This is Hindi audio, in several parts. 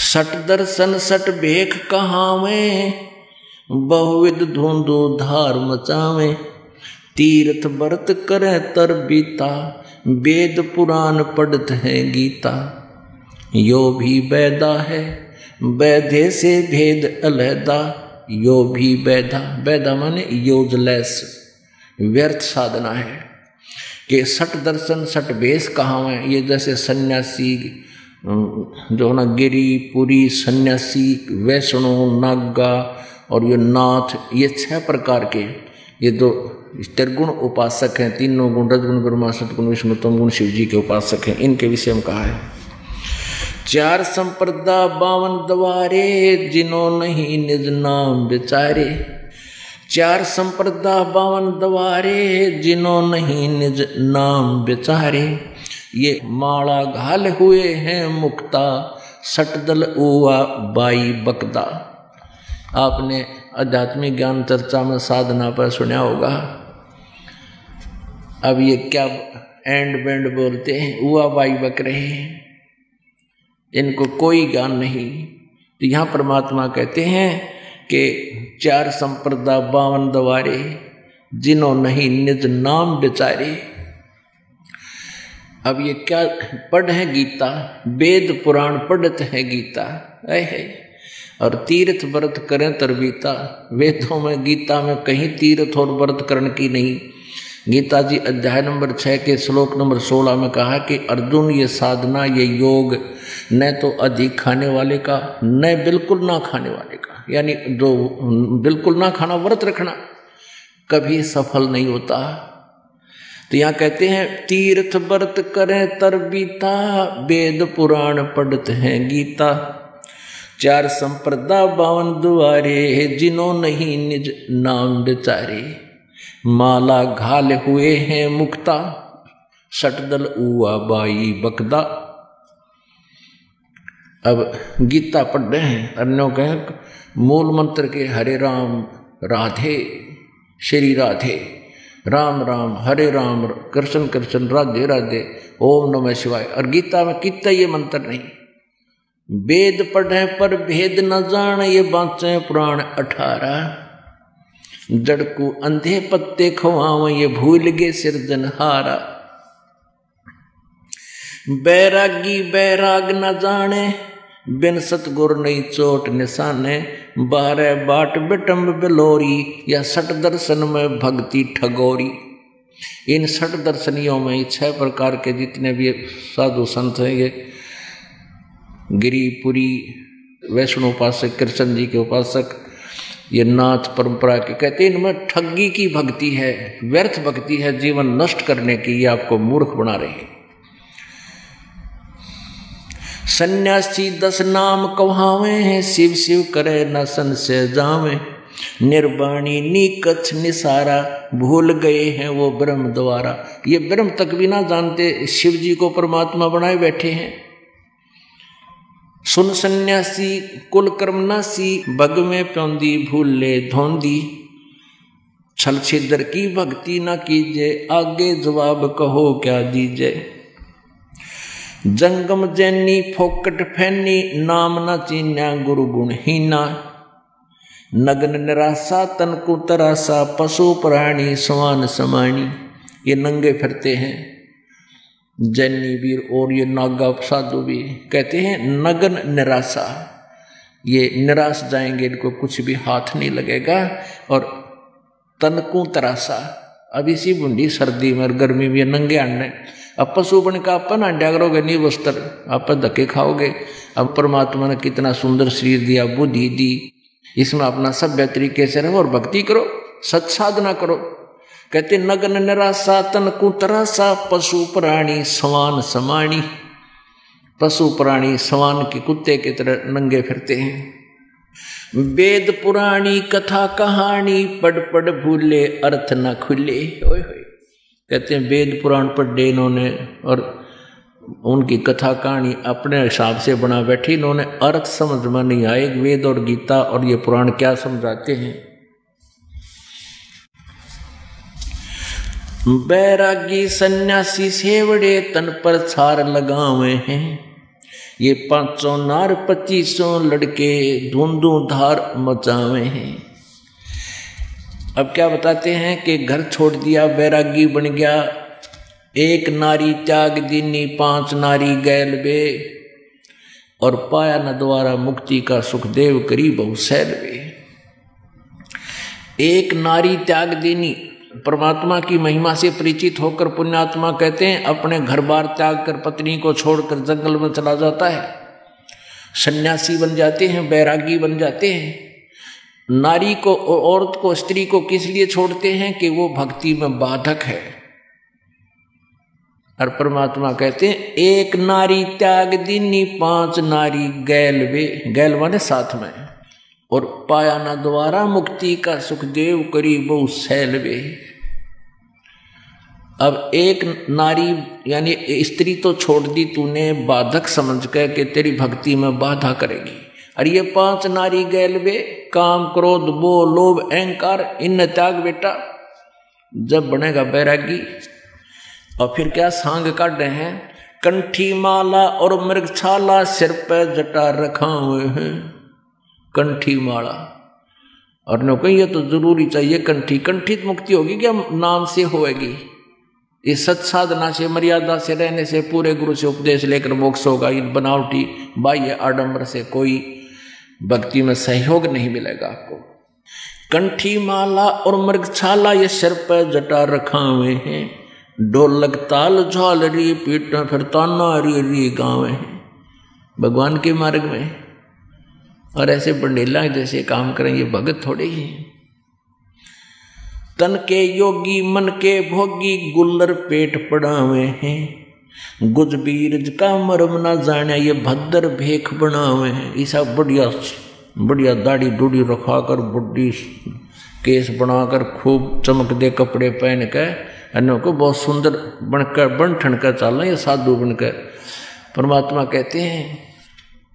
सट दर्शन सट भेख कहावे, बहुविध धूंधो धार मचावे। तीर्थ व्रत करे तर बीता, वेद पुराण पढ़त है गीता। यो भी वैदा है वैधे से भेद अलहदा, यो भी वैदा, वैदा माने यूजलेस, व्यर्थ साधना है। कि सट दर्शन सट भेष कहावे, ये जैसे सन्यासी जो ना गिरी पुरी सन्यासी वैष्णो नागा और ये नाथ, ये 6 प्रकार के ये दो त्रिगुण उपासक हैं। तीनों गुण रजगुण ब्रह्मा सतगुण विष्णु तम गुण शिव जी के उपासक हैं। इनके विषय में कहा है 4 संप्रदा 52 द्वारे, जिन्हों नहीं निज नाम विचारे। 4 संप्रदा 52 द्वारे, जिन्हों नहीं निज नाम विचारे। ये माला घाल हुए हैं मुक्ता, सटदल उवा बाई बकदा। आपने आध्यात्मिक ज्ञान चर्चा में साधना पर सुना होगा। अब ये क्या एंड बैंड बोलते हैं, उवा बाई बक रहे हैं, इनको कोई ज्ञान नहीं। तो यहाँ परमात्मा कहते हैं कि 4 संप्रदा 52 द्वारे, जिन्हों नहीं निज नाम विचारे। अब ये क्या पढ़ है गीता, वेद पुराण पढ़त है गीता है। और तीर्थ व्रत करें तरबीता, वेदों में गीता में कहीं तीर्थ और व्रत करण की नहीं। गीता जी अध्याय नंबर 6 के श्लोक नंबर 16 में कहा कि अर्जुन ये साधना ये योग न तो अधिक खाने वाले का न बिल्कुल ना खाने वाले का, यानी जो बिल्कुल ना खाना व्रत रखना कभी सफल नहीं होता। तो यहाँ कहते हैं तीर्थ व्रत करें तरबीता, वेद पुराण पढ़ते हैं गीता। 4 संप्रदा 52 द्वारे, जिन्हों नहीं निज नाम विचारे। माला घाल हुए हैं मुक्ता, सटदल उवा बाई बकदा। अब गीता पढ़ रहे हैं, अन्यों कहें मूल मंत्र के हरे राम राधे श्री राधे, राम राम हरे राम कृष्ण कृष्ण राधे राधे, ओम नमः शिवाय। और गीता में कितना ये मंत्र नहीं। वेद पढ़े पर भेद न जान, ये बाँचे पुराण 18। जड़ को अंधे पत्ते खवाव, ये भूल गे सिरजनहारा। बैरागी बैराग न जाने, बिन सतगुर नहीं चोट निशाने। 12 बाट बिटम्ब बिलोरी, या 6 दर्शन में भक्ति ठगोरी। इन 6 दर्शनियों में 6 प्रकार के जितने भी साधु संत हैं, ये गिरिपुरी वैष्णो उपासक कृष्ण जी के उपासक, ये नाथ परंपरा के, कहते हैं इनमें ठगी की भक्ति है, व्यर्थ भक्ति है, जीवन नष्ट करने की, ये आपको मूर्ख बना रही है। सन्यासी 10 नाम कहावे हैं, शिव शिव करे न संशय जावे। निर्वाणी नीकछ निसारा, भूल गए हैं वो ब्रह्म द्वारा। ये ब्रह्म तक भी ना जानते, शिव जी को परमात्मा बनाए बैठे हैं। सुन सन्यासी कुल कर्मनासी, भग में प्योंदी भूल ले धोंदी। छल छिद्र की भक्ति न कीजिए, आगे जवाब कहो क्या दीजिए। जंगम जैनी फोकट फैनी, नाम न चीन्या गुरु गुण हीना। नग्न निराशा तन को तरासा, पशु प्राणी समान समानी। ये नंगे फिरते हैं जैनी वीर और ये नागा साधु भी कहते हैं नग्न निराशा, ये निराश जाएंगे, इनको कुछ भी हाथ नहीं लगेगा। और तनकू तरासा, अब इसी बूंदी सर्दी में और गर्मी में नंगे आने। अब पशु बन का अपन अंडा करोगे नहीं वस्त्र, आप धक्के खाओगे। अब परमात्मा ने कितना सुंदर शरीर दिया, बुद्धि दी, इसमें अपना सभ्य तरीके से रहो और भक्ति करो, सत्साधना करो। कहते नग्न निराशा तन को तरासा, पशु प्राणी समान समानी। पशु प्राणी समान के कुत्ते की तरह नंगे फिरते हैं। वेद पुराणी कथा कहानी, पढ़ पढ़ भूले अर्थ न खुले। ओए होए, कहते हैं वेद पुराण पढ़े इन्होंने और उनकी कथा कहानी अपने हिसाब से बना बैठी, इन्होंने अर्थ समझ में नहीं आए वेद और गीता और ये पुराण क्या समझाते हैं। बैरागी सन्यासी सेवड़े, तन पर छार लगावे हैं। ये 500 नार 2500 लड़के धुंधु धार मचावे हैं। अब क्या बताते हैं कि घर छोड़ दिया, बैरागी बन गया, 1 नारी त्याग दीनी 5 नारी गैल बे, और पाया न द्वारा मुक्ति का सुखदेव करी बहु सैल बे। 1 नारी त्याग दीनी, परमात्मा की महिमा से परिचित होकर पुण्यात्मा कहते हैं अपने घर बार त्याग कर पत्नी को छोड़कर जंगल में चला जाता है, सन्यासी बन जाते हैं, बैरागी बन जाते हैं। नारी को, औरत को, स्त्री को किस लिए छोड़ते हैं कि वो भक्ति में बाधक है। और परमात्मा कहते हैं 1 नारी त्याग दीनी 5 नारी गैल वे, गैल माने साथ में, और पाया ना द्वारा मुक्ति का सुखदेव करी बहु सैल वे। अब 1 नारी यानी स्त्री तो छोड़ दी तूने बाधक समझ कर कि तेरी भक्ति में बाधा करेगी, और ये 5 नारी गैल वे, काम क्रोध मोह लोभ अहंकार इन त्याग बेटा। जब बनेगा बैरागी और फिर क्या सांग काट रहे हैं, कंठी माला और मृगछाला सिर पे जटा रखा हुए हैं। कंठी माला, और न कहीं ये तो जरूरी चाहिए कंठी, कंठित मुक्ति होगी क्या नाम से होएगी। इस सत साधना से मर्यादा से रहने से पूरे गुरु से उपदेश लेकर मोक्ष होगा। इन बनावटी बाह्य आडंबर से कोई भक्ति में सहयोग नहीं मिलेगा आपको। कंठी माला और मृगछाला ये सिर पर जटा रखा हुए हैं, ढोलक ताल झालरी पीठ फिर ताना री गावे हैं भगवान के मार्ग में। और ऐसे बंडेला जैसे काम करें ये भगत थोड़े ही हैं। तन के योगी मन के भोगी गुल्लर पेट पड़ावे हैं, गुज बीरज का मरम ना जाने ये भद्र भेख बनावे हैं। ऐसा बढ़िया बढ़िया दाढ़ी डूढ़ी रखा कर बुढ़ी केस बनाकर खूब चमक दे कपड़े पहन कर अन्यों को बहुत सुंदर बनकर बन ठन कर चलना, ये साधु बनकर। परमात्मा कहते हैं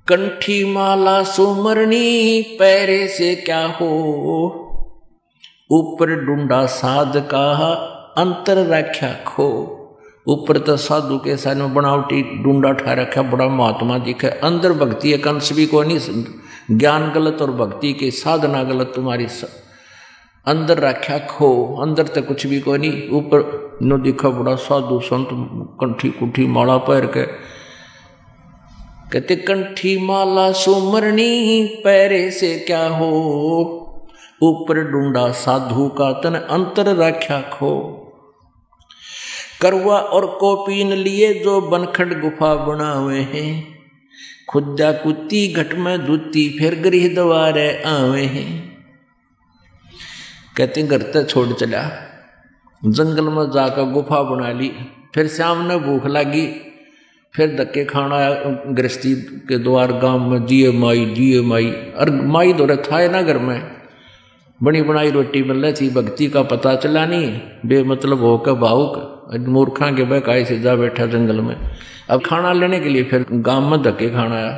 कंठी माला सुमरनी पैरे से क्या हो, ऊपर डूंडा साध का अंतर रख्या खो। ऊपर तो साधु के साथ बनावटी डूंडा ठा रखा, बड़ा महात्मा दिखे, अंदर भक्ति है कंस भी को नहीं। ज्ञान गलत और भक्ति की साधना गलत, तुम्हारी अंदर रख्या खो, अंदर तो कुछ भी को नहीं। ऊपर नो दिखा बड़ा साधु संत कंठी कुठी माला पैर के। कहते कंठी माला सुमरनी पैरे से क्या हो, ऊपर डूंडा साधु का तन अंतर रख्या खो। करवा और कोपीन लिए जो बनखंड गुफा बनावे हैं, खुदा कुत्ती घट में दूती फिर गृह द्वारे आवे हैं। कहते घर तक छोड़ चला, जंगल में जाकर गुफा बना ली, फिर शाम ने भूख लगी, फिर धक्के खाना गृहस्थी के द्वार गांव में दिए माई। और माई दौरे था ना घर में बनी बनाई रोटी मिल रही थी, भक्ति का पता चला नहीं, बेमतलब होकर भावुक मूर्खा के बहकाई से जा बैठा जंगल में। अब खाना लेने के लिए फिर गांव में धक्के खाना आया।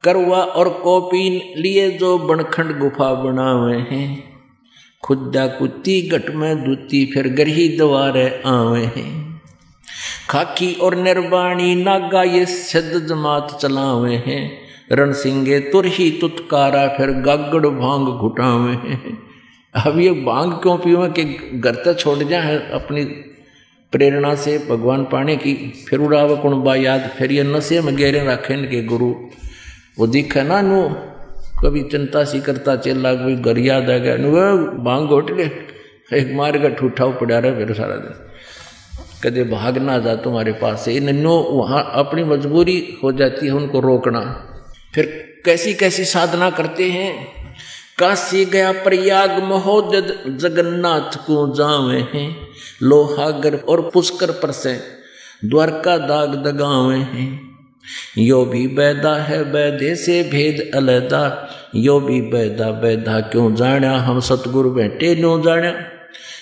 करवा और कोपीन लिए जो बनखंड गुफा बनावे हैं, खुदा कुत्ती घट में दूती फिर गरही द्वारे आवे हैं। खाकी और निर्वाणी नागा ये सिद्ध जमात चलावे हैं, रण सिंगे तुरही तुतकारा फिर गागड़ भांग घुटावे हैं। अब ये भांग क्यों पीवे कि घर तक छोड़ जाए अपनी प्रेरणा से भगवान पाने की, फिर उड़ाव कुणबा याद, फिर ये नशे में गहरे रखे इनके गुरु। वो दिखे ना नु कभी चिंता सी करता चेला कोई घर याद आ गया, भांग घोट ले एक मार का ठूठा पड़ा रहा फिर सारा दिन, कदे भाग ना जा तुम्हारे पास से। नो वहाँ अपनी मजबूरी हो जाती है उनको रोकना। फिर कैसी कैसी साधना करते हैं। काशी गया प्रयाग महोदय जगन्नाथ को जावे हैं, लोहागर और पुष्कर पर से द्वारका दाग दगावे हैं। यो भी बैदा है बैदे से भेद अलैदा, यो भी बैदा क्यों जाना, हम सतगुरु बैठे न्यों जाना।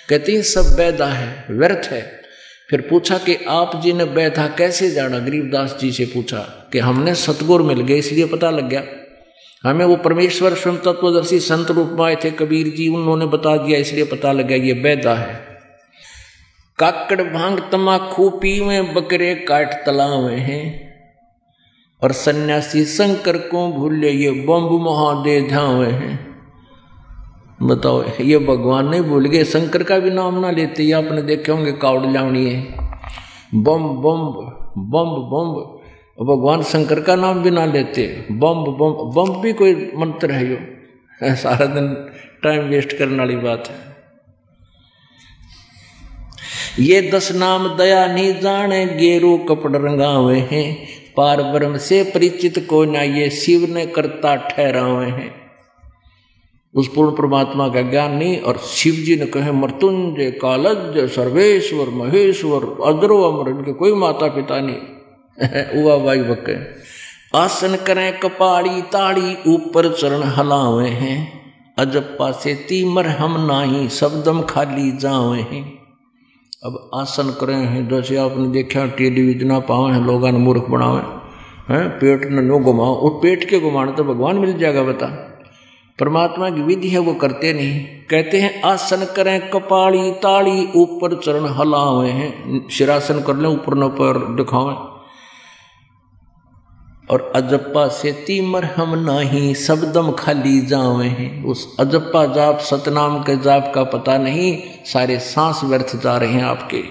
कहते हैं सब बैदा है, व्यर्थ है। फिर पूछा कि आप जी ने बैठा कैसे जाना, गरीबदास जी से पूछा कि हमने सतगुरु मिल गए इसलिए पता लग गया हमें। वो परमेश्वर स्वयं तत्वदर्शी संत रूप में आए थे कबीर जी, उन्होंने बता दिया इसलिए पता लग गया ये बैदा है। काकड़ भांग तमाकू पीवे बकरे काट तलावे हैं, और सन्यासी शंकर को भूले ये बम्ब महादेव धावे हैं। बताओ, ये भगवान नहीं भूल गए, शंकर का भी नाम ना लेते। ये आपने देखे होंगे कावड़ लावणी है, बम बम बम बम, भगवान शंकर का नाम भी ना लेते। बम बम बम भी कोई मंत्र है? यो सारा दिन टाइम वेस्ट करने वाली बात है। ये 10 नाम दया नहीं जाने, गेरू कपड़ रंगावे हैं। पार ब्रह्म से परिचित को ना, ये शिव ने करता ठहरावे हैं। उस पूर्ण परमात्मा का ज्ञान नहीं। और शिव जी ने कहे मृत्युंजय, कालज्ञ, सर्वेश्वर, महेश्वर, अद्रो अमर, इनके कोई माता पिता नहीं। उवा भाई बके आसन करें कपाड़ी ताड़ी, ऊपर चरण हलावे हैं। अजप्पा से तीमर हम नाही, सबदम खाली जावे हैं। अब आसन करें हैं, जैसे आपने देखा टेलीविजन पावे हैं, लोगों ने मूर्ख बनावे हैं, पेट न नो घुमाओ। और पेट के घुमाने तो भगवान मिल जाएगा, बता। परमात्मा की विधि है वो करते नहीं। कहते हैं आसन करें कपाड़ी ताड़ी, ऊपर चरण हलावे हैं। शिरासन कर लें, ऊपर न ऊपर दिखावें। और अजप्पा से तीमर हम नाही, सबदम खाली जावे हैं। उस अजप्पा जाप, सतनाम के जाप का पता नहीं, सारे सांस व्यर्थ जा रहे हैं आपके।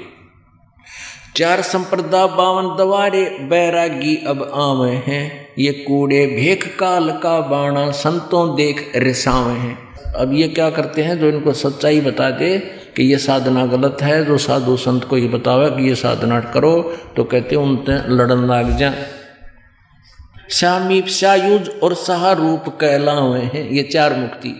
4 संप्रदा 52 दवारे, बैरागी अब आवे हैं। ये कूड़े भेख काल का बाणा, संतों देख रिसावे हैं। अब ये क्या करते हैं, जो इनको सच्चाई बता दे कि ये साधना गलत है, जो साधु संत को ये बतावे कि ये साधना करो, तो कहते हैं उनसे लड़न लाग जा। श्यामी सायुज और सहारूप कहलावे हैं। ये 4 मुक्ति,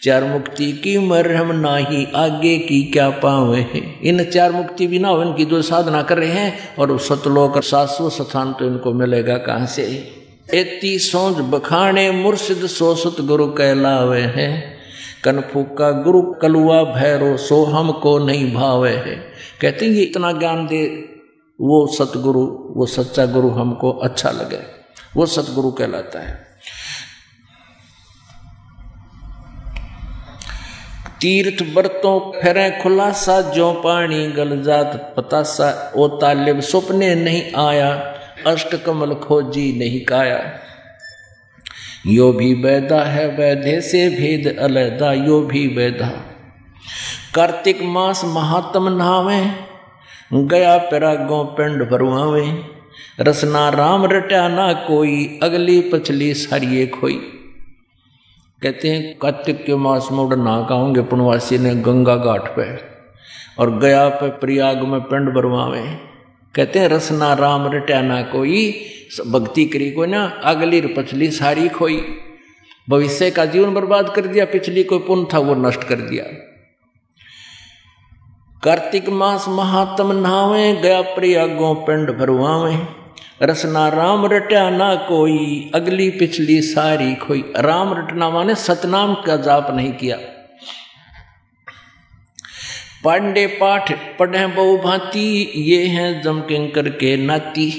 4 मुक्ति की मरहम नाही, आगे की क्या पावे हैं। इन 4 मुक्ति भी ना हो, इनकी जो साधना कर रहे हैं, और सतलोक शाश्वत स्थान तो इनको मिलेगा कहाँ से। एती सोच बखाने मुर्शिद, सो सतगुरु कहलावे हैं। कनफू का गुरु कलुआ भैरो, सो हमको नहीं भावे है। कहते हैं ये इतना ज्ञान दे वो सतगुरु, वो सच्चा गुरु हमको अच्छा लगे, वो सतगुरु कहलाता है। तीर्थ बरतों फेरे खुलासा, जो पानी गल जात पतासा। ओ तालिब सपने नहीं आया, अष्ट कमल खोजी नहीं काया। यो भी वैदा है वैधे से भेद अलैदा, यो भी वैदा। कार्तिक मास महात्म नहावे, गया पैरागों पिंड भरवावे। रसना राम रट्या ना कोई, अगली पछली सारिये खोई। कहते हैं कार्तिक के मास में उड़ नहा खाओगे पुण्यवासी ने गंगा घाट पे, और गया पे प्रयाग में पिंड भरवावे। कहते हैं रसना राम रट्या ना कोई, भक्ति करी को ना, अगली पछली सारी खोई। भविष्य का जीवन बर्बाद कर दिया, पिछली कोई पुण्य था वो नष्ट कर दिया। कार्तिक मास महात्म नहावे, गया प्रयागों पिंड भरवावे। रसना राम रट्या ना कोई, अगली पिछली सारी खोई। राम रटना माने सतनाम का जाप नहीं किया। पांडे पाठ पढ़े बहु भांति, ये हैं जम किंकर के नाती।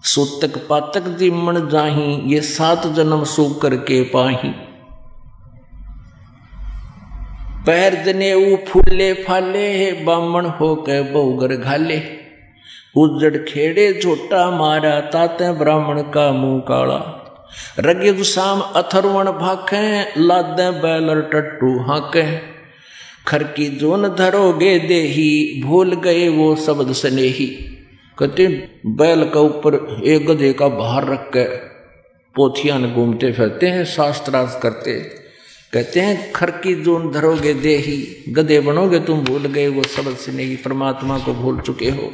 सूतक पातक दिमण जाही, ये 7 जन्म सो करके पाही। पैर जनेऊ फूले फाले, बामण हो के बहुगर घाले। उजड़ खेड़े झोटा मारा, ताते ब्राह्मण का मुंह काला। रगे शाम अथर्वण भाखे, लादे बैलर टट्टू हाके। खरकी जोन धरोगे देही, भूल गए वो शब्द स्नेही। कहते बैल का ऊपर एक गधे का भार रख के पोथियां घूमते फिरते हैं, शास्त्रार्थ करते। कहते हैं खरकी जोन धरोगे देही, गधे बनोगे तुम, भूल गए वो शब्द स्नेही, परमात्मा को भूल चुके हो।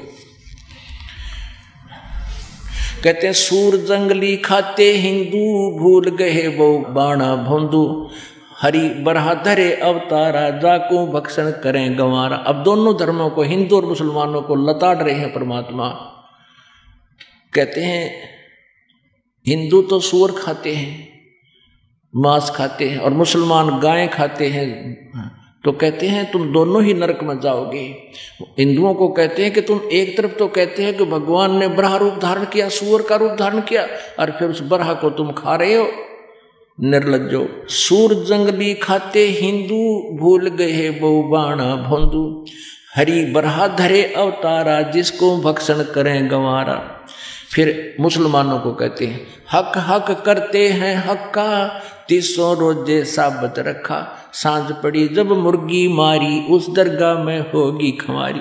कहते हैं सूर जंगली खाते हिंदू, भूल गए वो बाणा भोंदू। हरि बरहाधरे अवतारा, जाको भक्षण करें गंवारा। अब दोनों धर्मों को, हिंदू और मुसलमानों को लताड़ रहे हैं परमात्मा। कहते हैं हिंदू तो सूअर खाते हैं, मांस खाते हैं, और मुसलमान गाय खाते हैं। तो कहते हैं तुम दोनों ही नरक में जाओगे। हिंदुओं को कहते हैं कि तुम एक तरफ तो कहते हैं कि भगवान ने बराह रूप धारण किया, सूअर का रूप धारण किया, और फिर उस बराह को तुम खा रहे हो, निर्लज्जो। सूर जंगली खाते हिंदू, भूल गए बहु बाणा भोंदू। हरि बराह धरे अवतारा, जिसको भक्षण करें गंवारा। फिर मुसलमानों को कहते हैं हक हक करते हैं हक्का 300 रोजे साबत रखा, सांझ पड़ी जब मुर्गी मारी उस दरगाह में होगी खमारी।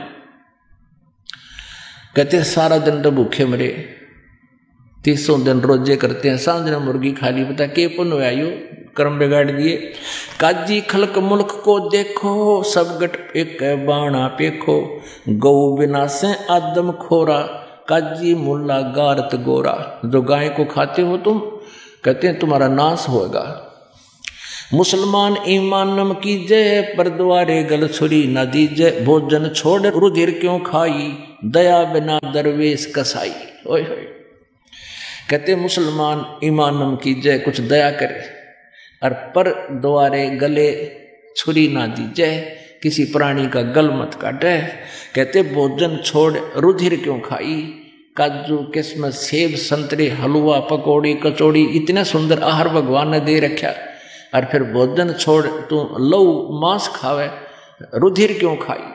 कहते सारा दिन तो भूखे मरे, 300 दिन रोजे करते हैं, सांझ ने मुर्गी खा ली, बता के पुण्य आयो, कर्म बिगाड़ दिए। काजी खलक मुल्क को देखो सब गट एक बाणा पेखो, गौ बिना से आदम खोरा काजी मुल्ला गारत गोरा। जो गाय को खाते हो तुम, कहते हैं तुम्हारा नाश होगा। मुसलमान ईमानम कीजय पर द्वारे गल छुरी न दीजय, भोजन छोड़ रुधिर क्यों खाई दया बिना दरवेश कसाई। ओए होए, कहते मुसलमान ईमानम कीजय, कुछ दया करे, और पर द्वारे गले छुरी ना दीजय, किसी प्राणी का गल मत काटे। कहते भोजन छोड़ रुधिर क्यों खाई, काजू किस्मत सेब संतरे हलवा पकौड़ी कचौड़ी इतने सुंदर आहार भगवान ने दे रखा, और फिर भोजन छोड़ तू लहू मांस खावे, रुधिर क्यों खाई।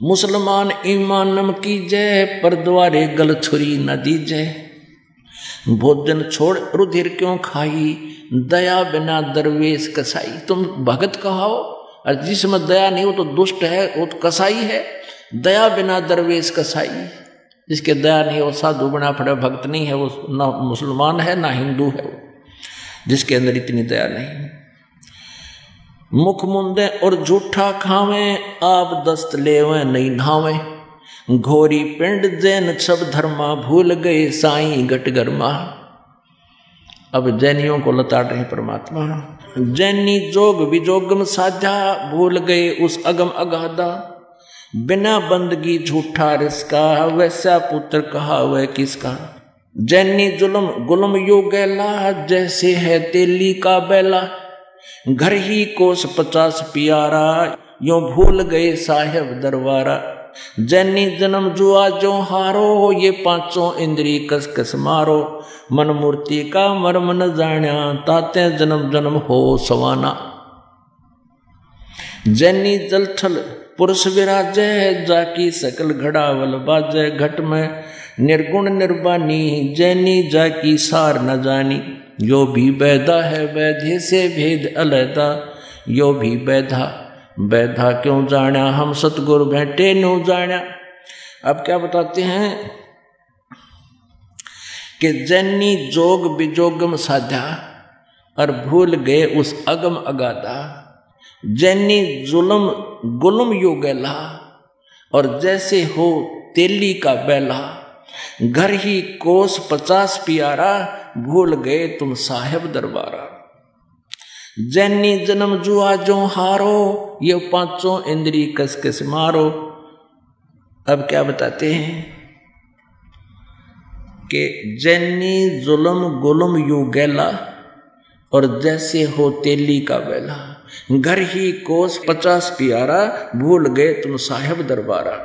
मुसलमान ईमानम कीजय पर द्वारे गल छुरी न दीजय, भोजन छोड़ रुधिर क्यों खाई दया बिना दरवेश कसाई। तुम भगत कहाओ, और जिसमें दया नहीं हो तो दुष्ट है, वो तो कसाई है। दया बिना दरवेश कसाई, जिसके दया नहीं हो साधु बना पड़े, भक्त नहीं है वो, ना मुसलमान है ना हिंदू है वो, जिसके अंदर इतनी दया नहीं। मुख मुंदे और झूठा खावे आप दस्त लेवे नहीं नहावे, घोरी पिंड जैन सब धर्मा भूल गए साईं गट गरमा। अब जैनियों को लताड़ रहे परमात्मा। जैनी जोग विजोगम साधा भूल गए उस अगम अगाधा, बिना बंदगी झूठा रिसका वैसा पुत्र कहा वह किसका। जैनी जुलम गुलम यो गैला जैसे है तेली का बैला, घर ही कोस 50 प्यारा यो भूल गए साहेब दरबारा। जैनी जन्म जुआ जो हारो ये 5 इंद्री कस कस मारो, मन मूर्ति का मर्म न जाण्या ताते जन्म जन्म हो सवाना। जैनी जलथल पुरुष विराजय जाकी सकल घड़ावल बाजय, घट में निर्गुण निर्वाणी जैनी जाकी सार न जानी। यो भी बैधा है वैधे से भेद अलैदा, यो भी बैधा बैधा क्यों जाना हम सतगुरु बैठे नो जाना। अब क्या बताते हैं कि जैनी जोग बिजोगम साधा और भूल गए उस अगम अगाधा। जैनी जुलम गुलम यो गैला और जैसे हो तेली का बैला, घर ही कोस 50 प्यारा भूल गए तुम साहेब दरबारा। जैनी जन्म जुआ जो हारो ये 5 इंद्री कस कस मारो। अब क्या बताते हैं कि जैनी जुलम गुलम यू गैला और जैसे हो तेली का बैला, घर ही कोस 50 प्यारा भूल गए तुम साहेब दरबारा।